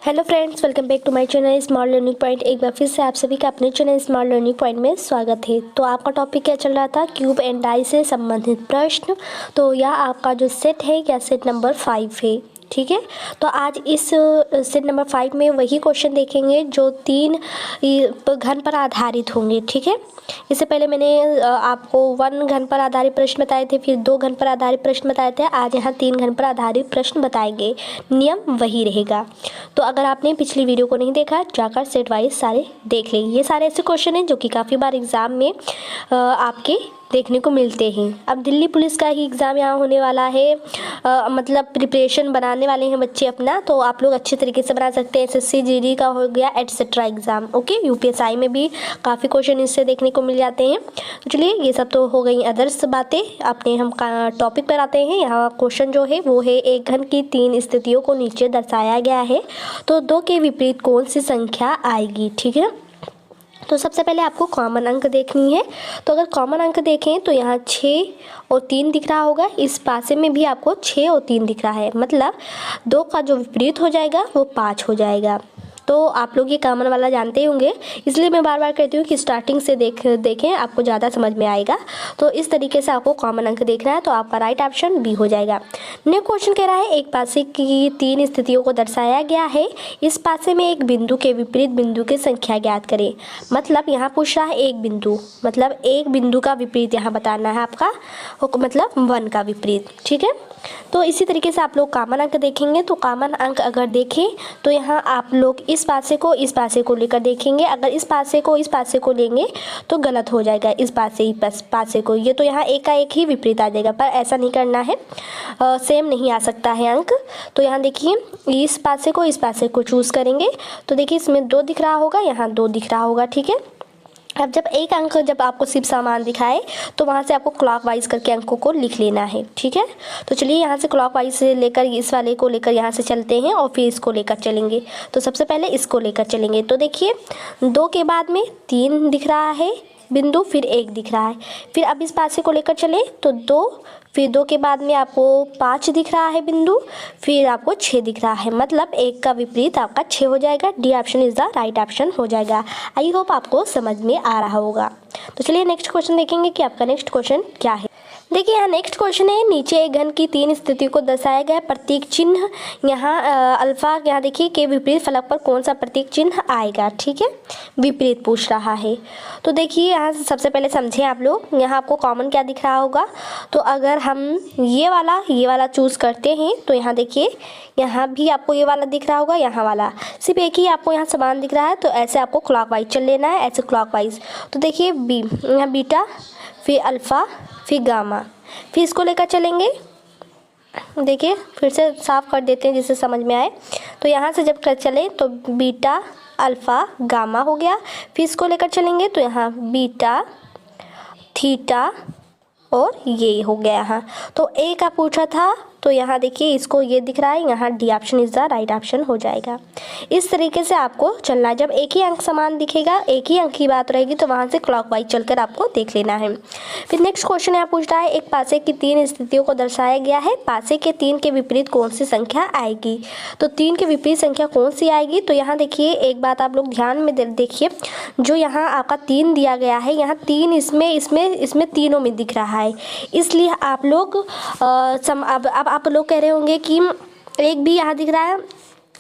Hello friends, welcome back to my channel smart learning point. एक बार फिर से आप सभी का अपने चैनल स्मार्ट लर्निंग पॉइंट में स्वागत है। तो आपका टॉपिक क्या चल रहा था? क्यूब एंड डाई से संबंधित प्रश्न। तो यह आपका जो सेट है या सेट नंबर 5 है, ठीक है। तो आज इस सेट नंबर 5 में वही क्वेश्चन देखेंगे जो 3 घन पर आधारित होंगे, ठीक है। इससे पहले मैंने आपको 1 घन पर आधारित प्रश्न बताए थे, फिर 2 घन पर आधारित प्रश्न बताए थे। आज यहाँ 3 घन पर आधारित प्रश्न बताएंगे। नियम वही रहेगा। तो अगर आपने पिछली वीडियो को नहीं देखा, जाकर सेट वाइज सारे देख लें। ये सारे ऐसे क्वेश्चन हैं जो कि काफ़ी बार एग्ज़ाम में आपके देखने को मिलते हैं। अब दिल्ली पुलिस का ही एग्ज़ाम यहाँ होने वाला है, मतलब प्रिपरेशन बनाने वाले हैं बच्चे अपना, तो आप लोग अच्छे तरीके से बना सकते हैं। एसएससी जीडी का हो गया एटसेट्रा एग्ज़ाम, ओके। यूपीएसआई में भी काफ़ी क्वेश्चन इससे देखने को मिल जाते हैं। तो चलिए, ये सब तो हो गई अदर्स बातें। अपने हम टॉपिक पर आते हैं। यहाँ क्वेश्चन जो है वो है, एक घन की 3 स्थितियों को नीचे दर्शाया गया है, तो 2 के विपरीत कौन सी संख्या आएगी, ठीक है। तो सबसे पहले आपको कॉमन अंक देखनी है। तो अगर कॉमन अंक देखें तो यहाँ 6 और 3 दिख रहा होगा। इस पासे में भी आपको 6 और 3 दिख रहा है, मतलब 2 का जो विपरीत हो जाएगा वो 5 हो जाएगा। तो आप लोग ये कॉमन वाला जानते ही होंगे, इसलिए मैं बार बार कहती हूँ कि स्टार्टिंग से देखें, आपको ज़्यादा समझ में आएगा। तो इस तरीके से आपको कॉमन अंक देखना है, तो आपका राइट ऑप्शन बी हो जाएगा। नेक्स्ट क्वेश्चन कह रहा है, एक पासे की 3 स्थितियों को दर्शाया गया है। इस पासे में एक बिंदु के विपरीत बिंदु की संख्या ज्ञात करें। मतलब यहाँ पूछ रहा है एक बिंदु, मतलब एक बिंदु का विपरीत यहाँ बताना है आपका, मतलब 1 का विपरीत, ठीक है। तो इसी तरीके से आप लोग कॉमन अंक देखेंगे। तो कॉमन अंक अगर देखें तो यहाँ आप लोग इस पासे को लेकर देखेंगे। अगर इस पासे को लेंगे तो गलत हो जाएगा। इस पासे को ये तो यहाँ एक का एक ही विपरीत आ जाएगा, पर ऐसा नहीं करना है, सेम नहीं आ सकता है अंक। तो यहाँ देखिए, इस पासे को चूज़ करेंगे। तो देखिए, इसमें 2 दिख रहा होगा, यहाँ 2 दिख रहा होगा, ठीक है। अब जब एक अंक जब आपको सिर्फ समान दिखाए तो वहाँ से आपको क्लॉकवाइज करके अंकों को लिख लेना है, ठीक है। तो चलिए, यहाँ से क्लॉकवाइज से लेकर इस वाले को लेकर यहाँ से चलते हैं और फिर इसको लेकर चलेंगे। तो सबसे पहले इसको लेकर चलेंगे। तो देखिए, 2 के बाद में 3 दिख रहा है बिंदु, फिर 1 दिख रहा है। फिर अब इस पासे को लेकर चले तो 2, फिर 2 के बाद में आपको 5 दिख रहा है बिंदु, फिर आपको 6 दिख रहा है, मतलब 1 का विपरीत आपका 6 हो जाएगा। D option is the right option हो जाएगा। आई होप आपको समझ में आ रहा होगा। तो चलिए, नेक्स्ट क्वेश्चन देखेंगे कि आपका नेक्स्ट क्वेश्चन क्या है। देखिए, यहाँ नेक्स्ट क्वेश्चन है, नीचे एक घन की 3 स्थिति को दर्शाया गया है। प्रतीक चिन्ह यहाँ अल्फा, यहाँ देखिए, के विपरीत फलक पर कौन सा प्रतीक चिन्ह आएगा, ठीक है। विपरीत पूछ रहा है। तो देखिए, यहाँ सबसे पहले समझें आप लोग, यहाँ आपको कॉमन क्या दिख रहा होगा। तो अगर हम ये वाला चूज़ करते हैं तो यहाँ देखिए, यहाँ भी आपको ये वाला दिख रहा होगा, यहाँ वाला सिर्फ एक ही आपको यहाँ समान दिख रहा है। तो ऐसे आपको क्लॉकवाइज चल लेना है, ऐसे क्लॉकवाइज। तो देखिए, यहाँ बीटा, फिर अल्फ़ा, फिर गामा, फिर इसको लेकर चलेंगे। देखिए, फिर से साफ कर देते हैं जिससे समझ में आए। तो यहाँ से जब चले तो बीटा, अल्फ़ा, गामा हो गया। फिर इसको लेकर चलेंगे तो यहाँ बीटा, थीटा और ये हो गया यहाँ। तो ए का पूछा था, तो यहाँ देखिए, इसको ये दिख रहा है, यहाँ D option is the right option हो जाएगा। इस तरीके से आपको चलना है। जब एक ही अंक समान दिखेगा, एक ही अंक की बात रहेगी, तो वहाँ से क्लॉकवाइज चलकर आपको देख लेना है। फिर नेक्स्ट क्वेश्चन यहाँ पूछ रहा है, एक पासे की 3 स्थितियों को दर्शाया गया है। पासे के 3 के विपरीत कौन सी संख्या आएगी। तो 3 के विपरीत संख्या कौन सी आएगी। तो यहाँ देखिए, एक बात आप लोग ध्यान में देखिए, जो यहाँ आपका 3 दिया गया है, यहाँ 3 इसमें तीनों में दिख रहा है। इसलिए आप लोग अब आप लोग कह रहे होंगे कि एक भी यहाँ दिख रहा है,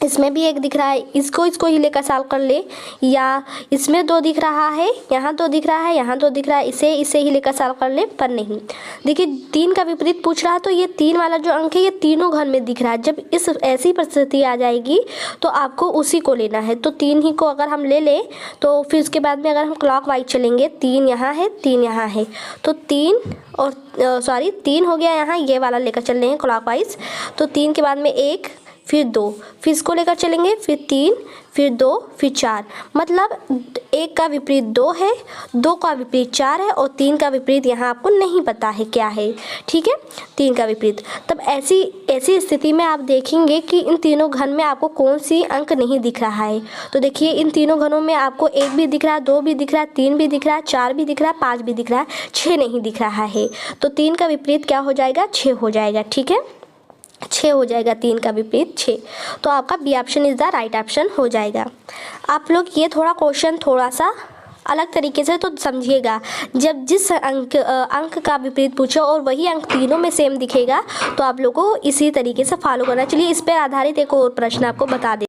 इसमें भी 1 दिख रहा है, इसको ही लेकर सॉल्व कर ले, या इसमें 2 दिख रहा है, यहाँ 2 दिख रहा है, यहाँ 2 दिख रहा है, इसे ही लेकर सॉल्व कर ले। पर नहीं, देखिए, 3 का विपरीत पूछ रहा है, तो ये 3 वाला जो अंक है ये तीनों घन में दिख रहा है। जब इस ऐसी परिस्थिति आ जाएगी तो आपको उसी को लेना है। तो 3 ही को अगर हम ले लें तो फिर उसके बाद में अगर हम क्लॉकवाइज चलेंगे, 3 यहाँ है, 3 यहाँ है, तो 3 हो गया यहाँ, ये वाला लेकर चल रहे हैं क्लॉकवाइज। तो 3 के बाद में 1, फिर 2, फिर इसको लेकर चलेंगे, फिर 3, फिर 2, फिर 4, मतलब 1 का विपरीत 2 है, 2 का विपरीत 4 है, और 3 का विपरीत यहाँ आपको नहीं पता है क्या है, ठीक है, 3 का विपरीत। तब ऐसी स्थिति में आप देखेंगे कि इन तीनों घन में आपको कौन सी अंक नहीं दिख रहा है। तो देखिए, इन तीनों घनों में आपको 1 भी दिख रहा है, 2 भी दिख रहा है, 3 भी दिख रहा है, 4 भी दिख रहा है, 5 भी दिख रहा है, 6 नहीं दिख रहा है। तो 3 का विपरीत क्या हो जाएगा, 6 हो जाएगा, ठीक है। 6 हो जाएगा, 3 का विपरीत 6। तो आपका B option is the right option हो जाएगा। आप लोग ये थोड़ा क्वेश्चन थोड़ा सा अलग तरीके से तो समझिएगा। जब जिस अंक का विपरीत पूछो और वही अंक तीनों में सेम दिखेगा तो आप लोगों को इसी तरीके से फॉलो करना। चलिए इस पर आधारित एक और प्रश्न आपको बता दें।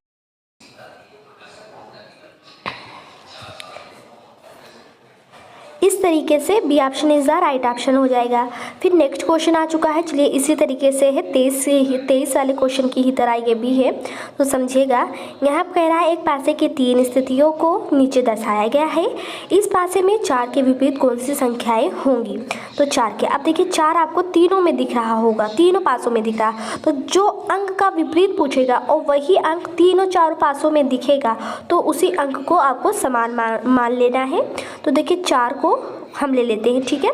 इस तरीके से B option is the right option हो जाएगा। फिर नेक्स्ट क्वेश्चन आ चुका है। चलिए इसी तरीके से है 23 वाले क्वेश्चन की ही तरह ये भी है, तो समझिएगा। यहाँ कह रहा है एक पासे की 3 स्थितियों को नीचे दर्शाया गया है। इस पासे में 4 के विपरीत कौन सी संख्याएं होंगी? तो 4 के, अब देखिए 4 आपको तीनों में दिख रहा होगा, तीनों पासों में दिख रहा। तो जो अंक का विपरीत पूछेगा और वही अंक तीनों 4 पासों में दिखेगा तो उसी अंक को आपको समान मान लेना है। तो देखिए 4 को हम ले लेते हैं, ठीक है,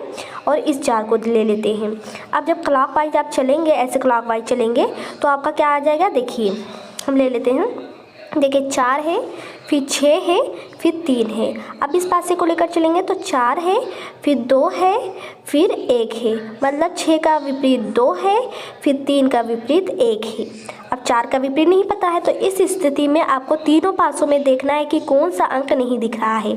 और इस 4 को ले लेते हैं। अब जब क्लॉकवाइज आप चलेंगे, ऐसे क्लॉकवाइज चलेंगे तो आपका क्या आ जाएगा? देखिए हम ले लेते हैं। देखिए 4 है, फिर 6 है, फिर 3 है। अब इस पासे को लेकर चलेंगे तो 4 है, फिर 2 है, फिर 1 है। मतलब 6 का विपरीत 2 है, फिर 3 का विपरीत 1 है। अब 4 का विपरीत नहीं पता है तो इस स्थिति में आपको तीनों पासों में देखना है कि कौन सा अंक नहीं दिख रहा है।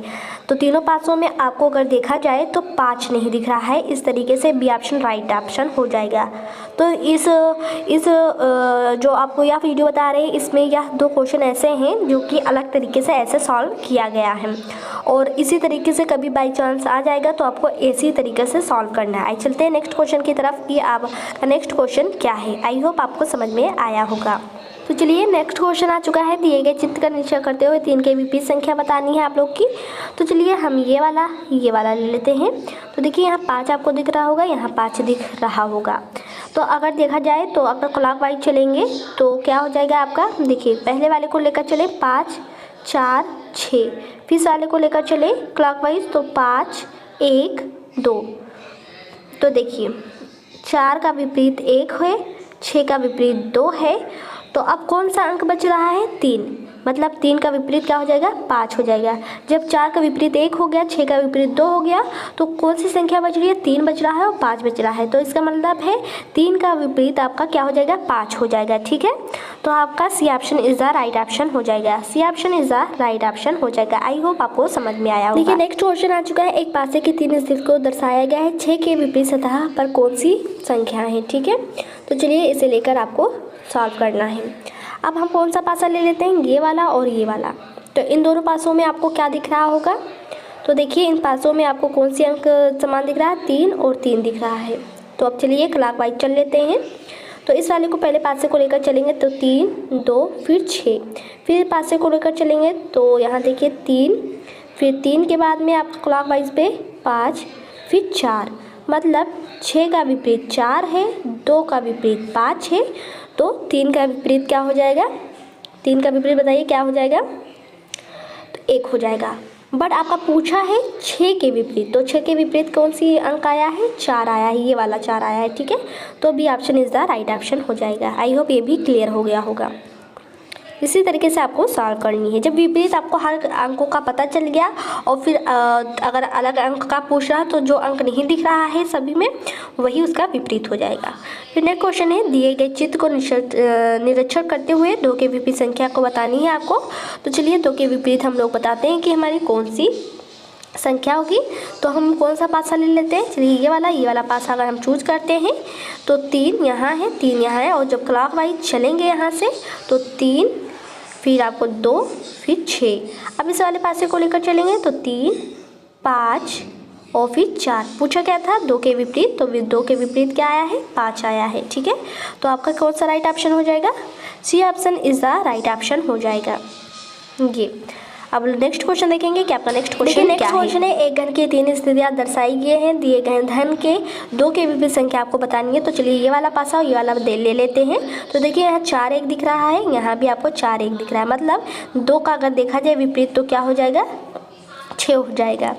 तो तीनों पासों में आपको अगर देखा जाए तो 5 नहीं दिख रहा है। इस तरीके से बी ऑप्शन राइट ऑप्शन हो जाएगा। तो इस जो आपको यह वीडियो बता रहे हैं इसमें यह 2 क्वेश्चन ऐसे हैं जो कि अलग तरीके से ऐसे सॉल्व किया गया है, और इसी तरीके से कभी बाई चांस आ जाएगा तो आपको इसी तरीके से सॉल्व करना है। चलते हैं नेक्स्ट क्वेश्चन की तरफ कि आपका नेक्स्ट क्वेश्चन क्या है। आई होप आपको समझ में आया होगा। तो चलिए नेक्स्ट क्वेश्चन आ चुका है। दिए गए चित्र का निरीक्षण करते हुए 3 के विपरीत संख्या बतानी है आप लोग की। तो चलिए हम ये वाला ले लेते हैं। तो देखिए यहाँ 5 आपको दिख रहा होगा, यहाँ 5 दिख रहा होगा। तो अगर देखा जाए तो अगर क्लॉकवाइज चलेंगे तो क्या हो जाएगा आपका? देखिए पहले वाले को लेकर चले 5 4 6, फिर इस वाले को लेकर चले क्लॉकवाइज तो 5 1 2। तो देखिए 4 का विपरीत 1 है, 6 का विपरीत 2 है। तो अब कौन सा अंक बच रहा है? 3। मतलब 3 का विपरीत क्या हो जाएगा? 5 हो जाएगा। जब 4 का विपरीत 1 हो गया, 6 का विपरीत 2 हो गया, तो कौन सी संख्या बच रही है? 3 बच रहा है और 5 बच रहा है। तो इसका मतलब है 3 का विपरीत आपका क्या हो जाएगा? 5 हो जाएगा, ठीक है। तो आपका C option is the right option हो जाएगा। C option is the right option हो जाएगा। आई होप आपको समझ में आया होगा। देखिए नेक्स्ट क्वेश्चन आ चुका है। एक पासे की 3 स्थिति को दर्शाया गया है। 6 के विपरीत सतह पर कौन सी संख्या है, ठीक है। तो चलिए इसे लेकर आपको सॉल्व करना है। अब हम कौन सा पासा ले लेते हैं? ये वाला और ये वाला। तो इन दोनों पासों में आपको क्या दिख रहा होगा? तो देखिए इन पासों में आपको कौन सी अंक समान दिख रहा है? 3 और 3 दिख रहा है। तो अब चलिए क्लॉकवाइज चल लेते हैं। तो इस वाले को पहले पासे को लेकर चलेंगे तो 3 2 फिर 6, फिर पासे को लेकर चलेंगे तो यहाँ देखिए 3, फिर 3 के बाद में आप क्लॉकवाइज पे 5 फिर 4। मतलब 6 का विपरीत 4 है, 2 का विपरीत 5 है, तो 3 का विपरीत क्या हो जाएगा? 3 का विपरीत बताइए क्या हो जाएगा? तो 1 हो जाएगा। बट आपका पूछा है 6 के विपरीत, तो 6 के विपरीत कौन सी अंक आया है? 4 आया है, ये वाला 4 आया है, ठीक है। तो B option is the right option हो जाएगा। आई होप ये भी क्लियर हो गया होगा। इसी तरीके से आपको सॉल्व करनी है। जब विपरीत आपको हर अंकों का पता चल गया और फिर अगर अलग अंक का पूछ रहा तो जो अंक नहीं दिख रहा है सभी में वही उसका विपरीत हो जाएगा। फिर नेक्स्ट क्वेश्चन है। दिए गए चित्र को निरीक्षण करते हुए 2 के विपरीत संख्या को बतानी है आपको। तो चलिए 2 के विपरीत हम लोग बताते हैं कि हमारी कौन सी संख्या होगी। तो हम कौन सा पासा ले लेते हैं? चलिए ये वाला पासा अगर हम चूज करते हैं तो 3 यहाँ है, 3 यहाँ है, और जब क्लॉकवाइज चलेंगे यहाँ से तो 3 फिर आपको 2 फिर 6। अब इस वाले पासे को लेकर चलेंगे तो 3 5 और फिर 4। पूछा क्या था? 2 के विपरीत, तो 2 के विपरीत क्या आया है? 5 आया है, ठीक है। तो आपका कौन सा राइट ऑप्शन हो जाएगा? C option is the right option हो जाएगा ये। अब नेक्स्ट क्वेश्चन देखेंगे कि आपका नेक्स्ट क्वेश्चन है। एक घन की 3 स्थितियाँ दर्शाई गई हैं। दिए गए घन के 2 के विपरीत संख्या आपको बतानी है। तो चलिए ये वाला पासा और ये वाला ले लेते हैं। तो देखिए यहाँ 4 1 दिख रहा है, यहाँ भी आपको 4 1 दिख रहा है। मतलब 2 का अगर देखा जाए विपरीत तो क्या हो जाएगा? 6 हो जाएगा।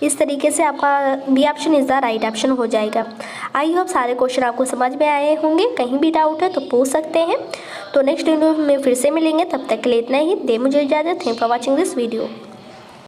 इस तरीके से आपका B option is the right option हो जाएगा। आई होप सारे क्वेश्चन आपको समझ में आए होंगे। कहीं भी डाउट है तो पूछ सकते हैं। तो नेक्स्ट वीडियो में फिर से मिलेंगे, तब तक के लिए इतना ही। दे मुझे इजाज़त। Thank for watching this video.